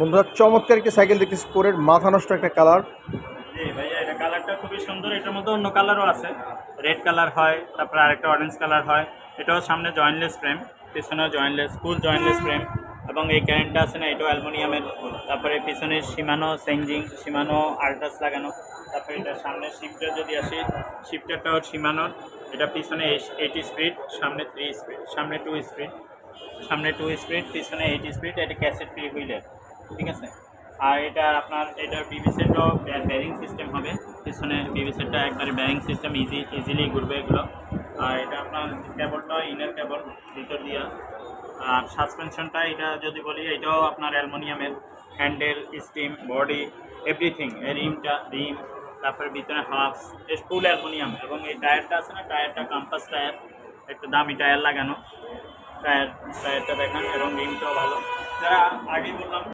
বন্ধুরা চমৎকার একটি সাইকেল দেখতেছি, স্কোরের মাথা নষ্ট একটা কালার। জি ভাইয়া, এটা কালারটা খুবই সুন্দর। এটার মধ্যে অন্য কালারও আছে, রেড কালার হয়, তারপরে আরেকটা অরেঞ্জ কালার হয়। এটাও সামনে জয়েন্টলেস ফ্রেম, পিছনেও জয়েন্টলেস, ফুল জয়েন্টলেস ফ্রেম। এবং এই ক্যারেন্টটা আছে না, এটাও অ্যালুমিনিয়ামের। তারপরে পিছনে সীমানো সেঞ্জিং, সীমানো আল্ট্রাস লাগানো। তারপরে এটা সামনে শিফটার যদি আসি, শিফটারটাও সীমানোর। এটা পিছনে 80 স্পিড, সামনে 3 স্পিড, সামনে 2 স্পিড, সামনে 2 স্পিড, পিছনে 80 স্পিড। এটা ক্যাসেট ফ্রি হুইলের, ঠিক আছে। আর এটা আপনার এটার বিবি সেটও ব্যারিং সিস্টেম হবে। পিছনে বিবি সেটটা একবারে ব্যারিং সিস্টেম, ইজিলি ঘুরবে এগুলো। আর এটা আপনার কেবলটা ইনার কেবল ভিতর দিয়া। আর সাসপেনশনটা এটা যদি বলি, এটাও আপনার অ্যালুমিনিয়ামের। Handle, stem, body, everything. Rim, তারপরে ভিতরে হাফস, ফুল অ্যালুমিনিয়াম। এবং এই টায়ারটা আছে না, টায়ারটা কাম্পাস টায়ার, একটু দামি টায়ার লাগানো। টায়ারটা দেখান, এবং রিমটাও ভালো। যারা আগেই বললাম